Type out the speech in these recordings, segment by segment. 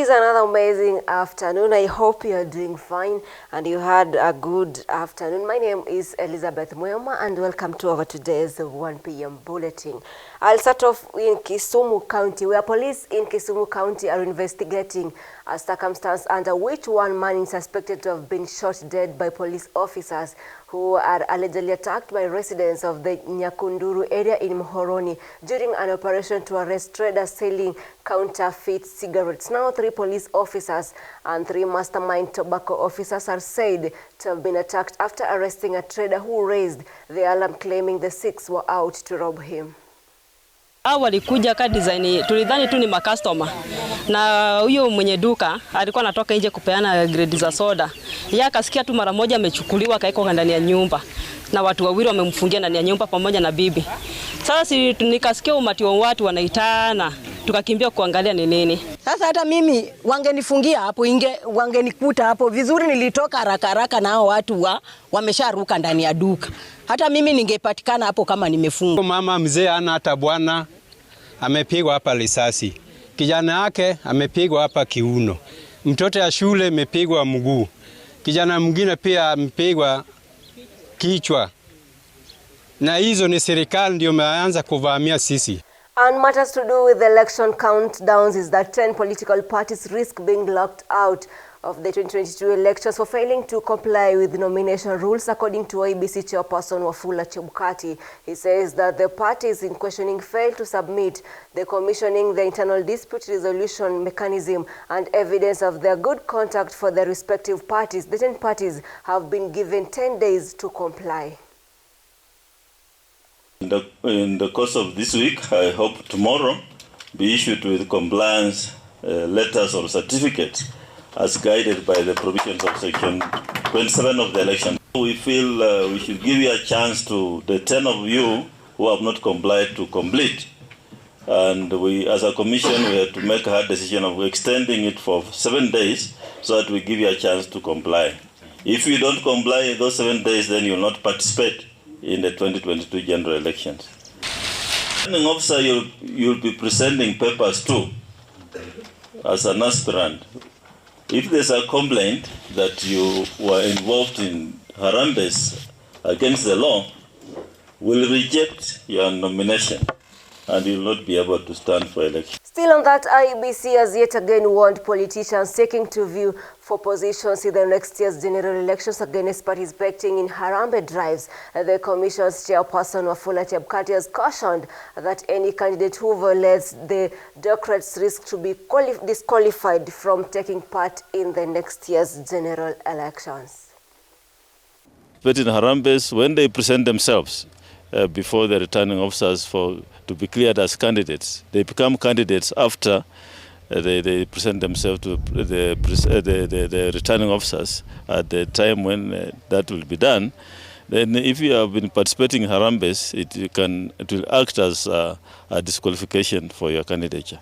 is another amazing afternoon. I hope you are doing fine and you had a good afternoon. My name is Elizabeth Mwema and welcome to our today's 1 p.m. bulletin. I'll start off in Kisumu County, where police in Kisumu County are investigating a circumstance under which one man is suspected to have been shot dead by police officers who are allegedly attacked by residents of the Nyakunduru area in Muhoroni during an operation to arrest traders selling counterfeit cigarettes. Now 3 police officers and 3 mastermind tobacco officers are said to have been attacked after arresting a trader who raised the alarm, claiming the 6 were out to rob him. Walikuja ka design, tulidhani tu ni makastoma, na huyo mwenye duka alikuwa anatoka nje kupeana grade za soda. Yeye akasikia tu mara moja amechukuliwa kaiko ndani ya nyumba na watu wawili wamemfungia ndani ya nyumba pamoja na bibi. Sasa nikasikia umati wa watu wanaitana, tukakimbia kuangalia ni nini. Sasa hata mimi wangenifungia hapo, wangenikuta hapo vizuri, nilitoka haraka nao watu wamesharuka ndani ya duka. Hata mimi ningepatikana hapo kama nimefunga. Mama mzee ana hata bwana amepigwa hapa risasi. Kijana yake amepigwa hapa kiuno. Mtoto ya shule amepigwa mguu. Kijana mwingine pia amepigwa kichwa. Na hizo ni serikali ndio imeanza kuvamia sisi. And matters to do with the election countdowns is that 10 political parties risk being locked out of the 2022 elections for failing to comply with nomination rules, according to IEBC chairperson Wafula Chebukati. He says that the parties in questioning failed to submit the commissioning, the internal dispute resolution mechanism, and evidence of their good conduct for their respective parties. The 10 parties have been given 10 days to comply. In the course of this week, I hope tomorrow be issued with compliance letters or certificates as guided by the provisions of Section 27 of the election. We feel we should give you a chance to the 10 of you who have not complied to complete. And we, as a commission, we had to make a hard decision of extending it for 7 days so that we give you a chance to comply. If you don't comply in those 7 days, then you will not participate in the 2022 general elections. Returning officer, you'll be presenting papers too as an aspirant. If there's a complaint that you were involved in harambes against the law, we'll reject your nomination and you'll not be able to stand for election. Still on that, IEBC has yet again warned politicians seeking to view for positions in the next year's general elections against participating in Harambe drives. The Commission's chairperson Wafula Chebukati has cautioned that any candidate who violates the doctrines risk to be disqualified from taking part in the next year's general elections. But in Harambes, when they present themselves before the returning officers to be cleared as candidates, they become candidates after they present themselves to the returning officers at the time when that will be done. Then if you have been participating in Harambes, it will act as a disqualification for your candidature.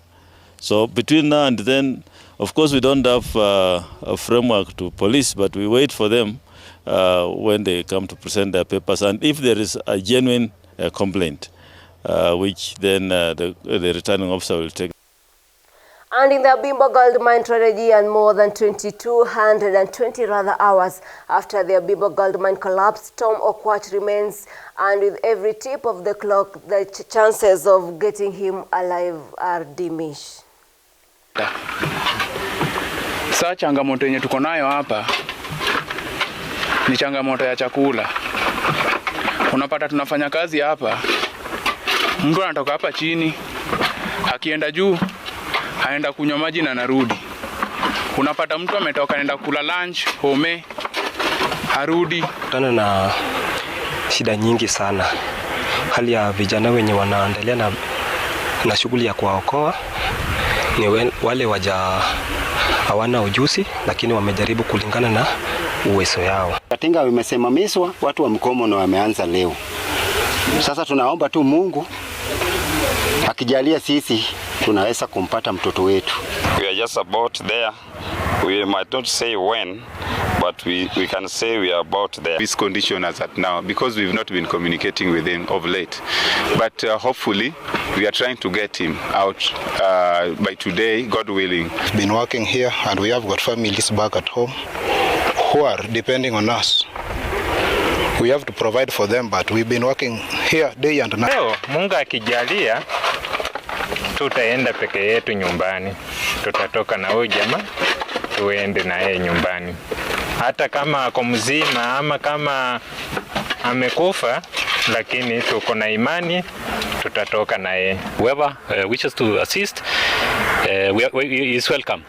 So between now and then, of course, we don't have a framework to police, but we wait for them when they come to present their papers. And if there is a genuine complaint, which then the returning officer will take. And in the Abimbo Gold Mine tragedy, and more than 2,220 hours after the Abimbo Gold Mine collapsed, Tom Okwach remains, and with every tip of the clock, the chances of getting him alive are diminished. Sasa changamoto yenye tuko nayo hapa ni changamoto ya chakula. Unapata tunafanya kazi hapa, mtu anatoka hapa chini, akienda juu, haenda kunywa maji na narudi. Unapata mtu ametoka anaenda kula lunch, home, harudi. Tuna na shida nyingi sana. Hali ya vijana wenye wanaendelea na shughuli ya kuwaokoa ni wale hawana ujuzi, lakini wamejaribu kulingana na uwezo yao. Katinga wamesimamishwa, watu wa mkomo na wameanza leo. Sasa tunaomba tu Mungu akijalia sisi tunaweza kumpata mtoto wetu. We are just about there. We might not say when, but we can say we are about there. This condition as at now, because we've not been communicating with him of late, but hopefully we are trying to get him out by today, God willing. Been working here and we have got families back at home who are depending on us. We have to provide for them, but we've been working here day and night. Leo Mungu akijalia tutaenda peke yetu nyumbani. Tutatoka na huyu jamaa tuende na yeye nyumbani. Hata kama ako mzima ama kama amekufa, lakini tuko na imani tutatoka na yeye. Whoever wishes to assist is welcome.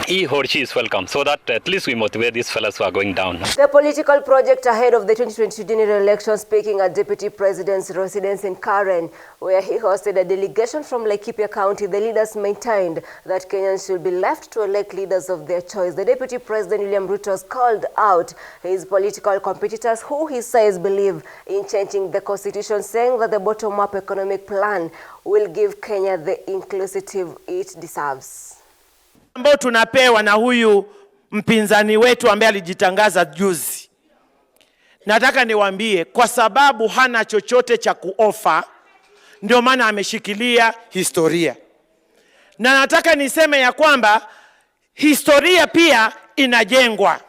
He or she is welcome, so that at least we motivate these fellas who are going down. The political project ahead of the 2022 general election, speaking at Deputy President's residence in Karen, where he hosted a delegation from Laikipia County, the leaders maintained that Kenyans should be left to elect leaders of their choice. The Deputy President William Ruto has called out his political competitors who he says believe in changing the constitution, saying that the bottom-up economic plan will give Kenya the inclusive it deserves. Ambao tunapewa na huyu mpinzani wetu ambaye alijitangaza juzi. Nataka niwaambie kwa sababu hana chochote cha kuofa, ndio maana ameshikilia historia. Na nataka niseme ya kwamba historia pia inajengwa.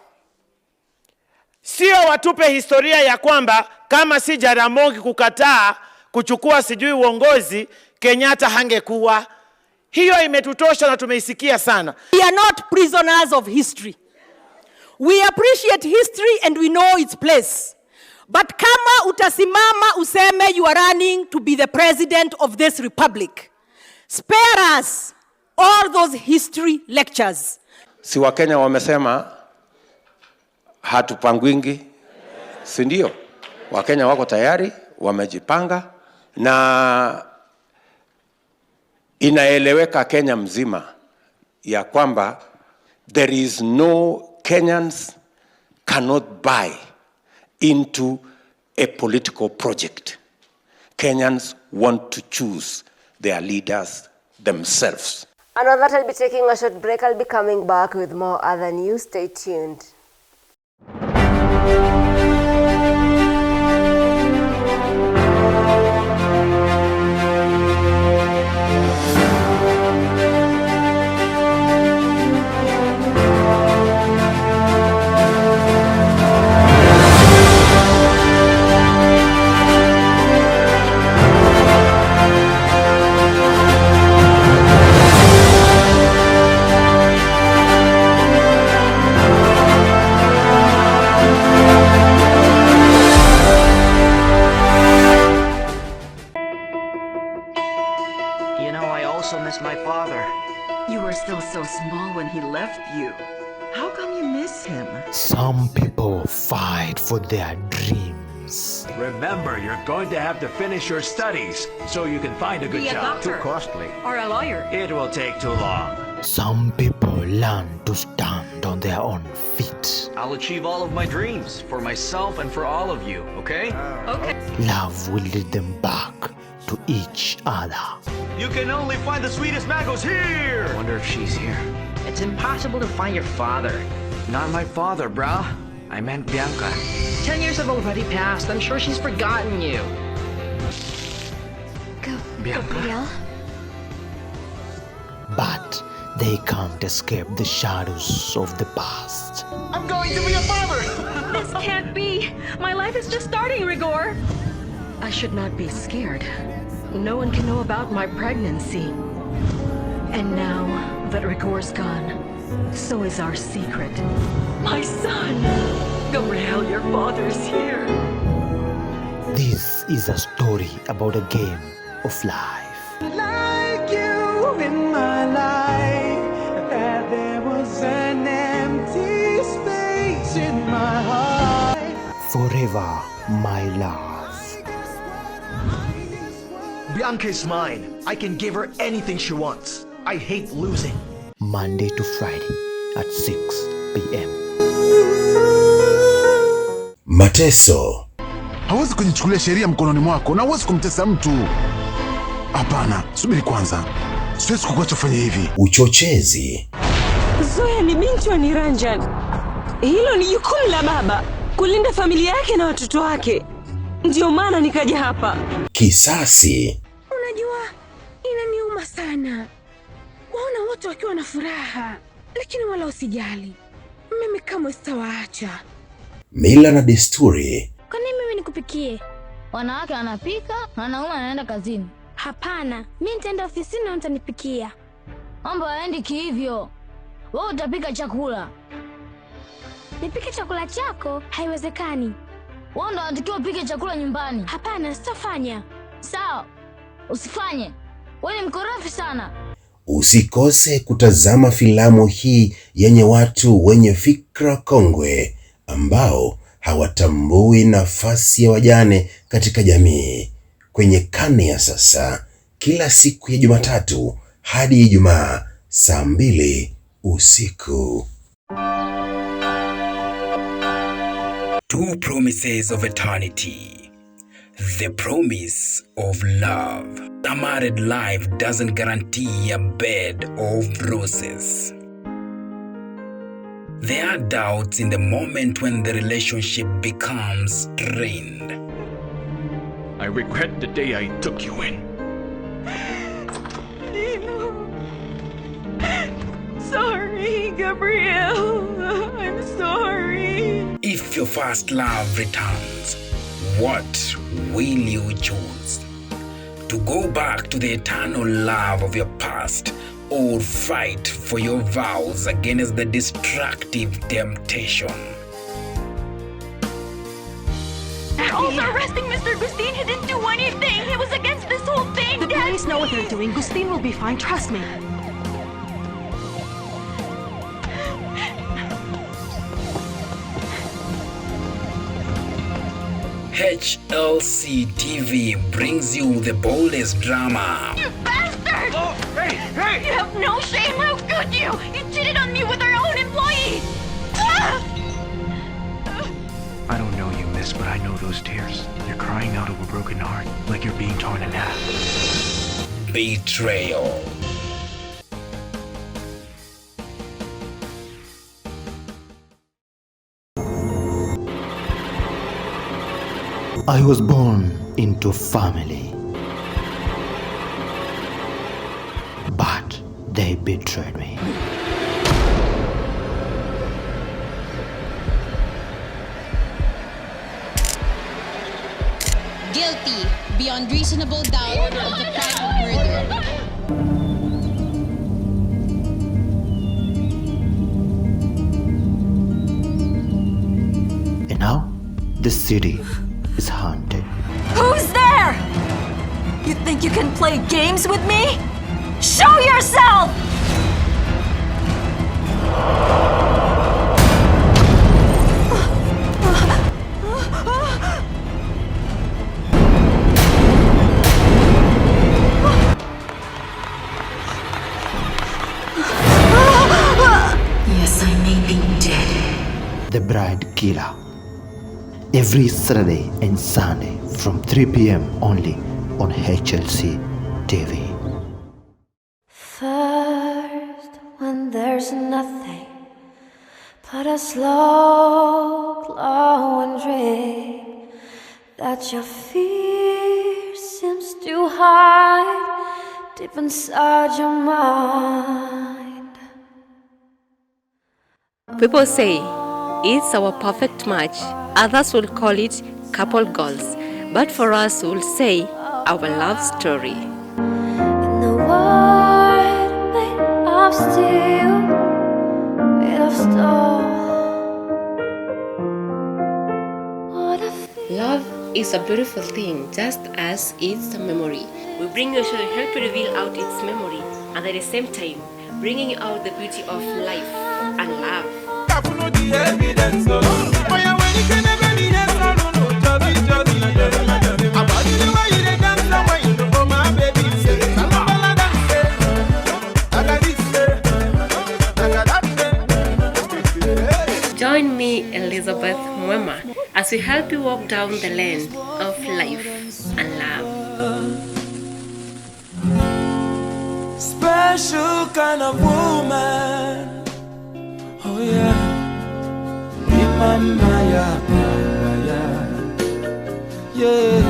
Sio watupe historia ya kwamba kama si Jaramogi kukataa kuchukua sijui uongozi, Kenyatta hangekuwa. Hiyo imetutosha na tumeisikia sana. We are not prisoners of history. We appreciate history and we know its place. But kama utasimama useme you are running to be the president of this republic, spare us all those history lectures. Si Wakenya wamesema hatupangwingi, si ndio? Wakenya wako tayari, wamejipanga na inaeleweka Kenya mzima ya kwamba there is no Kenyans cannot buy into a political project. Kenyans want to choose their leaders themselves. And on that, I'll be taking a short break. I'll be coming back with more other news. Stay tuned. My father. You were still so small when he left you. How come you miss him? Some people fight for their dreams. Remember, you're going to have to finish your studies so you can find a good job. Doctor, too costly. Or a lawyer. It will take too long. Some people learn to stand on their own feet. I'll achieve all of my dreams for myself and for all of you, okay? Okay. Love will lead them back to each other. You can only find the sweetest mangoes here! I wonder if she's here. It's impossible to find your father. Not my father, brah. I meant Bianca. 10 years have already passed. I'm sure she's forgotten you. Gabriel? But they can't escape the shadows of the past. I'm going to be a farmer! This can't be! My life is just starting, Rigor! I should not be scared. No one can know about my pregnancy. And now that Rigor's gone, so is our secret. My son! Gabriel, your father's here. This is a story about a game of life. Like you in my life, that there was an empty space in my heart. Forever, my love. Bianca is mine. I can give her anything she wants. I hate losing. Monday to Friday at 6 p.m. Mateso. Hawezi kujichukulia sheria mkononi mwako na hawezi kumtesa mtu. Hapana, subiri kwanza. Siwezi kukuacha ufanye hivi. Uchochezi. Zoya ni binti wa Niranjan. Hilo ni jukumu la baba, kulinda familia yake na watoto wake. Ndio maana nikaja hapa. Kisasi. Unajua, inaniuma sana waona watu wakiwa na furaha, lakini wala usijali. Mimi kama sitawaacha. Mila na desturi. Kwa nini mimi nikupikie? Wanawake wanapika, wanaume wanaenda kazini. Hapana, mimi nitaenda ofisini na utanipikia. Mambo haendi kihivyo. Wewe utapika chakula. Nipike chakula chako? Haiwezekani. Wewe ndo unatakiwa upike chakula nyumbani. Hapana, sitafanya. Sawa. Usifanye. Wewe ni mkorofi sana. Usikose kutazama filamu hii yenye watu wenye fikra kongwe ambao hawatambui nafasi ya wajane katika jamii, kwenye Karne ya Sasa, kila siku ya Jumatatu hadi Ijumaa saa 2 usiku. Two promises of eternity. The promise of love. A married life doesn't guarantee a bed of roses. There are doubts in the moment when the relationship becomes strained. I regret the day I took you in. Sorry, Gabriel. I'm sorry. If your first love returns, what will you choose? To go back to the eternal love of your past, or fight for your vows against the destructive temptation? They're also arresting Mr. Gustin. He didn't do anything. He was against this whole thing. The police know what they're doing. Gustin will be fine, trust me. HLC TV brings you the boldest drama. You bastard! Oh, hey, hey! You have no shame. How could you? You cheated on me with our own employee. I don't know you, miss, but I know those tears. You're crying out of a broken heart, like you're being torn in half. Betrayal. I was born into a family, but they betrayed me. Guilty beyond reasonable doubt of the crime of murder. And now, the city is haunted. Who's there? You think you can play games with me? Show yourself! Yes, I may be dead. The Bride Killer. Every Saturday and Sunday from 3 p.m. only on HLC TV. First, when there's nothing but a slow glowing dream that your fear seems to hide deep inside your mind. People say it's our perfect match. Others will call it couple goals. But for us, we'll say our love story. In the world made of steel, made of stone. Love is a beautiful thing, just as it's a memory. We bring you to help you reveal out its memory, and at the same time, bringing out the beauty of life and love. Join me, Elizabeth Mwema, as we help you walk down the lane of life and love. Special kind of woman. Oh yeah. mama ya mama yeah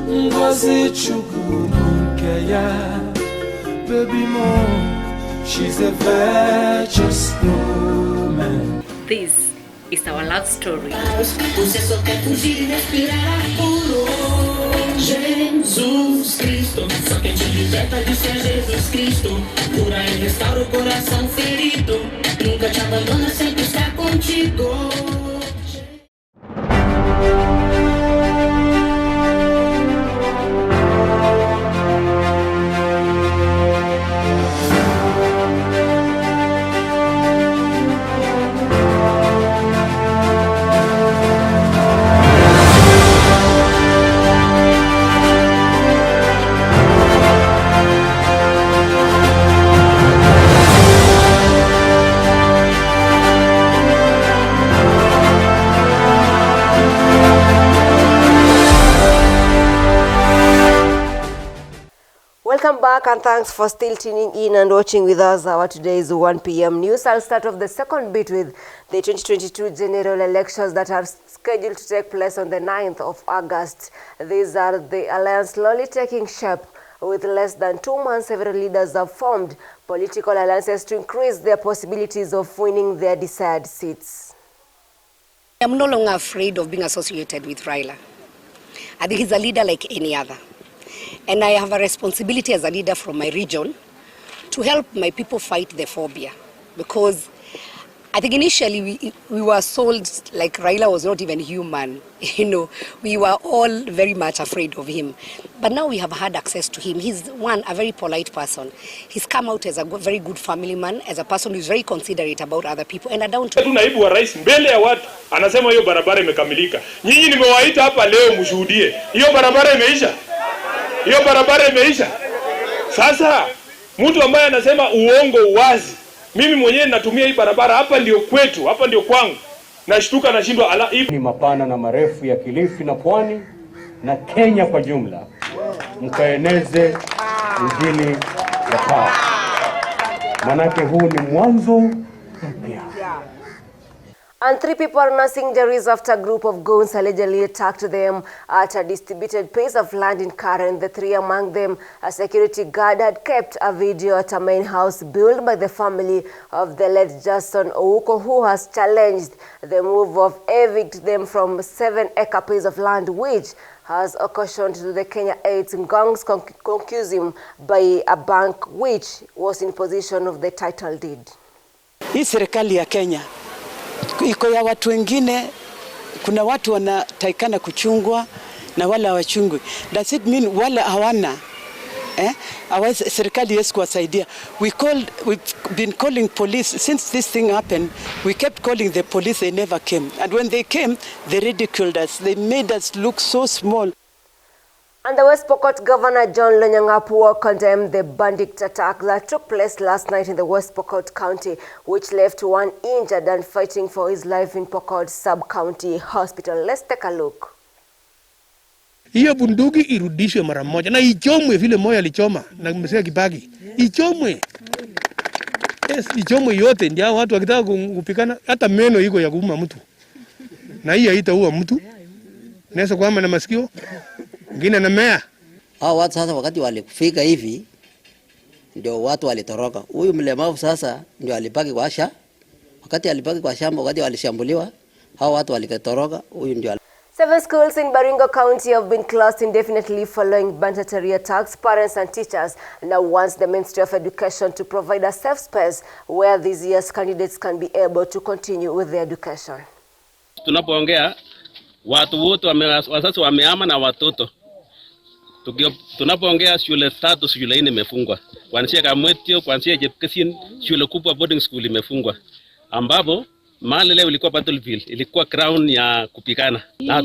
Ngozi Chukwu ya baby mo she's a virtuous woman. This is our love story. Você só quer fugir e respirar puro. Jesus Cristo, só quem te liberta disso é Jesus Cristo. Cura e restaura o coração ferido. Nunca te abandona, sempre está contigo. Welcome back and thanks for still tuning in and watching with us our today's 1 p.m. news. I'll start off the second bit with the 2022 general elections that are scheduled to take place on the 9th of August. These are the alliance slowly taking shape. With less than 2 months, several leaders have formed political alliances to increase their possibilities of winning their desired seats. I'm no longer afraid of being associated with Raila. I think he's a leader like any other. And I have a responsibility as a leader from my region to help my people fight the phobia. Because I think initially we were sold like Raila was not even human. You know, we were all very much afraid of him. But now we have had access to him. He's a very polite person. He's come out as a very good family man, as a person who's very considerate about other people. And down to naibu wa rais mbele ya watu anasema hiyo barabara imekamilika. Nyinyi nimewaita hapa leo mshuhudie. Hiyo barabara imeisha. Hiyo barabara imeisha. Sasa mtu ambaye anasema uongo wazi. Mimi mwenyewe natumia hii barabara hapa ndio kwetu, hapa ndio kwangu. Nashtuka nashindwa ni mapana na marefu ya Kilifi na Pwani na Kenya kwa jumla. Mkaeneze injili ya paa. Manake huu ni mwanzo mpya. And 3 people are nursing injuries after a group of goons allegedly attacked them at a distributed piece of land in Karen. The 3 among them, a security guard, had kept a video at a main house built by the family of the late Jason Ouko, who has challenged the move of evict them from 7-acre piece of land, which has occasioned to the Kenya 8 gangs concussed by a bank which was in possession of the title deed. Hii serikali ya Kenya iko ya watu wengine, kuna watu wanatakikana kuchungwa na wala hawachungwi. Does it mean wala hawana serikali yesu kuwasaidia? We've been calling police since this thing happened. We kept calling the police, they never came. And when they came, they ridiculed us. They made us look so small. And the West Pokot Governor John Lonyangapuo condemned the bandit attack that took place last night in the West Pokot County, which left 1 injured and fighting for his life in Pokot Sub-County Hospital. Let's take a look. Hiyo bunduki irudishwe mara moja na ichomwe vile moyo alichoma na Mzee Kibaki. Ichomwe. Yes, ichomwe yote ndio watu wakitaka kupikana hata meno iko ya kuuma mtu. Na hii haitaua mtu. Naweza kuama na masikio. Ngine na mea. Hao watu sasa wakati walifika hivi ndio watu walitoroka. Huyu mlemavu sasa ndio alibaki kwa shamba. Wakati alibaki kwa shamba, wakati walishambuliwa, hao watu walikatoroka, huyu ndio. 7 schools in Baringo County have been closed indefinitely following banditry attacks. Parents and teachers now want the Ministry of Education to provide a safe space where these year's candidates can be able to continue with their education. Tunapoongea watu wote wazazi wameama na watoto. Tunapoongea shule 3, shule 4 imefungwa. Kuanzia Kamwetio, kuanzia Jepkesin, shule kubwa boarding school imefungwa. Ambapo mahali leo ilikuwa battlefield, ilikuwa crown ya kupigana. Na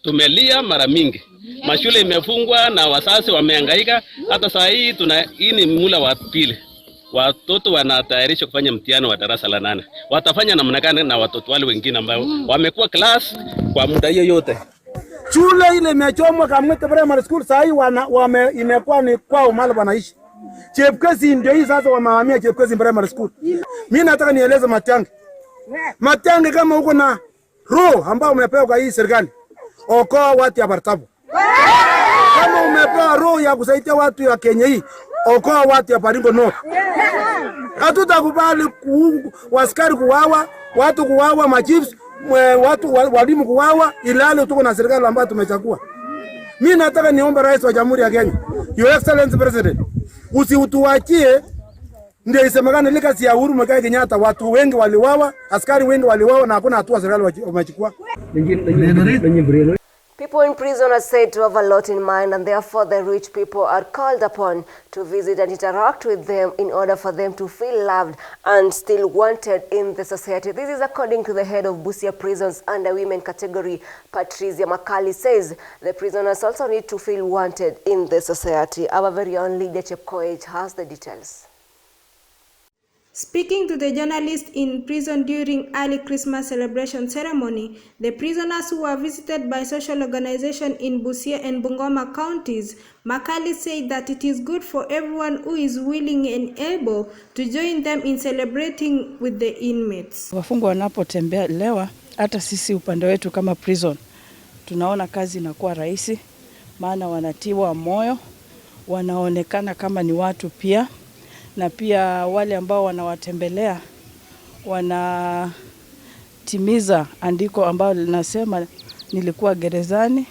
tumelia mara mingi. Mashule imefungwa na wazazi wamehangaika. Hata saa hii hii ni mula wa pili. Watoto wanatayarisha kufanya mtihani wa darasa la 8. Watafanya namna gani na watoto wale wengine ambao wamekuwa class kwa muda hiyo yote? Shule ile imechomwa Kamwete Primary School, saa hii imekuwa ni kwao mahali wanaishi. Chepkezi ndio hii sasa wamehamia Chepkezi Primary School. Mimi nataka nieleze Matiang'i. Matiang'i, kama uko na roho ambao umepewa kwa hii serikali, okoa watu ya Bartabu. Kama umepewa roho ya kusaidia watu ya Kenya hii, okoa watu ya Baringo North. Hatutakubali askari kuwawa, watu kuwawa, machiefs, watu walimu kuwawa, ilale tuko na serikali ambayo tumechagua. Mimi nataka niombe Rais wa Jamhuri ya Kenya, Your Excellency President, usiutuachie ndio isemekane legacy ya Uhuru Muigai Kenyatta, watu wengi waliwawa, askari wengi waliwawa na hakuna hatua serikali wamechukua. People in prison are said to have a lot in mind, and therefore the rich people are called upon to visit and interact with them in order for them to feel loved and still wanted in the society. This is according to the head of Busia Prisons under women category, Patricia Makali, says the prisoners also need to feel wanted in the society. Our very own Lydia Chepkoech has the details. Speaking to the journalist in prison during early Christmas celebration ceremony, the prisoners who were visited by social organization in Busia and Bungoma counties, Makali said that it is good for everyone who is willing and able to join them in celebrating with the inmates. Wafungwa wanapotembelewa, hata sisi upande wetu kama prison, tunaona kazi inakuwa rahisi, maana wanatiwa moyo, wanaonekana kama ni watu pia. Na pia wale ambao wanawatembelea wanatimiza andiko ambao linasema nilikuwa gerezani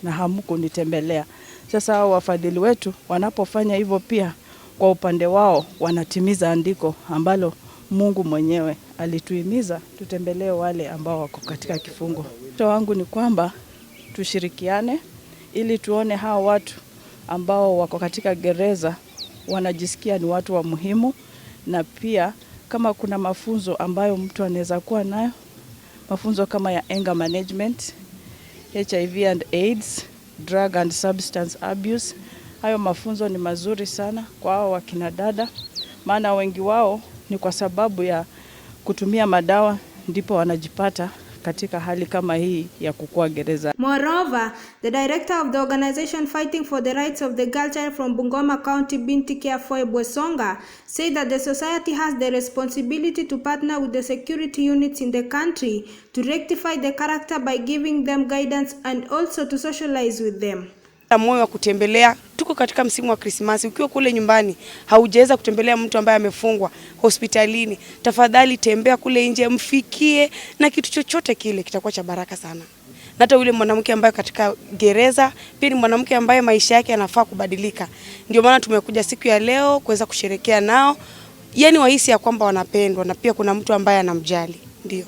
na hamkunitembelea. Sasa hao wafadhili wetu wanapofanya hivyo pia kwa upande wao wanatimiza andiko ambalo Mungu mwenyewe alituhimiza tutembelee wale ambao wako katika kifungo. Wito wangu ni kwamba tushirikiane ili tuone hao watu ambao wako katika gereza wanajisikia ni watu wa muhimu, na pia kama kuna mafunzo ambayo mtu anaweza kuwa nayo, mafunzo kama ya anger management, HIV and AIDS, drug and substance abuse, hayo mafunzo ni mazuri sana kwa hao wakina dada, maana wengi wao ni kwa sababu ya kutumia madawa ndipo wanajipata katika hali kama hii ya kukua gereza. Moreover, the director of the organization fighting for the rights of the girl child from Bungoma County, Binti Kiafoe Bwesonga, said that the society has the responsibility to partner with the security units in the country to rectify the character by giving them guidance and also to socialize with them. Moyo wa kutembelea, tuko katika msimu wa Krismasi. Ukiwa kule nyumbani haujaweza kutembelea mtu ambaye amefungwa hospitalini, tafadhali tembea kule nje, mfikie, na kitu chochote kile kitakuwa cha baraka sana. Na hata yule mwanamke ambaye katika gereza pia ni mwanamke ambaye maisha yake yanafaa kubadilika. Ndio maana tumekuja siku ya leo kuweza kusherehekea nao, yani wahisi ya kwamba wanapendwa na pia kuna mtu ambaye anamjali. Ndio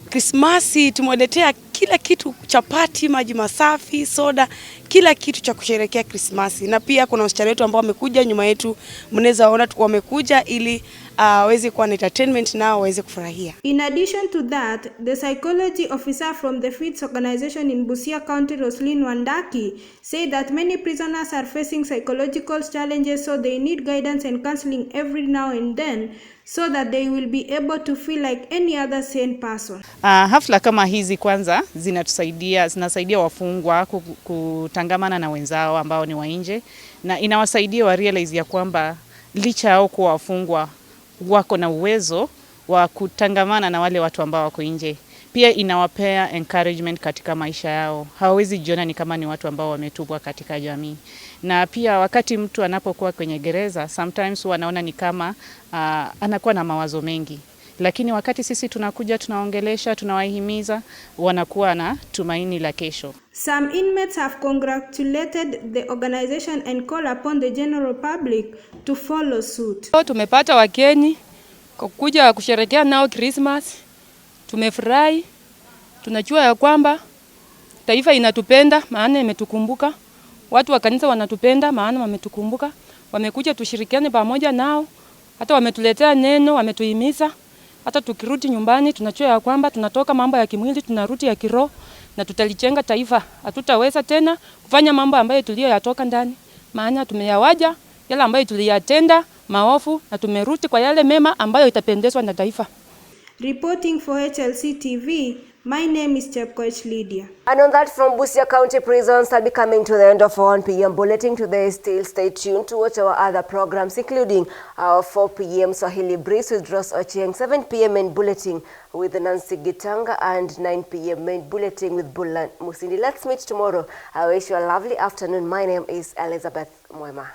Krismasi tumewaletea kila kitu, chapati, maji masafi, soda, kila kitu cha kusherehekea Krismasi. Na pia kuna wasichana wetu ambao wamekuja nyuma yetu, mnaweza ona wamekuja ili waweze kuwa na entertainment na waweze kufurahia. In addition to that, the psychology officer from the FITS organization in Busia County, Roslyn Wandaki, said that many prisoners are facing psychological challenges, so they need guidance and counseling every now and then so that they will be able to feel like any other sane person. Hafla kama hizi kwanza zinasaidia wafungwa kutangamana na wenzao ambao ni wa nje, na inawasaidia wa realize ya kwamba licha yao kuwa wafungwa wako na uwezo wa kutangamana na wale watu ambao wako nje. Pia inawapea encouragement katika maisha yao. Hawawezi jiona ni kama ni watu ambao wametupwa katika jamii. Na pia wakati mtu anapokuwa kwenye gereza, sometimes wanaona ni kama anakuwa na mawazo mengi. Lakini wakati sisi tunakuja, tunaongelesha, tunawahimiza, wanakuwa na tumaini la kesho. Some inmates have congratulated the organization and call upon the general public to follow suit. Tumepata wageni kuja kusherehekea nao Christmas. Tumefurahi. Tunajua ya kwamba taifa inatupenda maana imetukumbuka. Watu wa kanisa wanatupenda maana wametukumbuka. Wamekuja tushirikiane pamoja nao. Hata wametuletea neno, wametuhimiza. Hata tukirudi nyumbani tunajua ya kwamba tunatoka mambo ya kimwili, tunarudi ya kiroho na tutalijenga taifa. Hatutaweza tena kufanya mambo ambayo tuliyoyatoka ndani. Maana tumeyawaja yale ambayo tuliyatenda maovu na tumerudi kwa yale mema ambayo itapendezwa na taifa. Reporting for HLC TV, my name is Chepkoech Lydia. And on that, from Busia County prisons, I'll be coming to the end of our 1 p.m. bulletin today. Still stay tuned to watch our other programs, including our 4 p.m. Swahili Breeze with Ross Ochieng, 7 p.m. main bulletin with Nancy Gitanga, and 9 p.m. main bulletin with Bulan Musindi. Let's meet tomorrow. I wish you a lovely afternoon. My name is Elizabeth Mwema.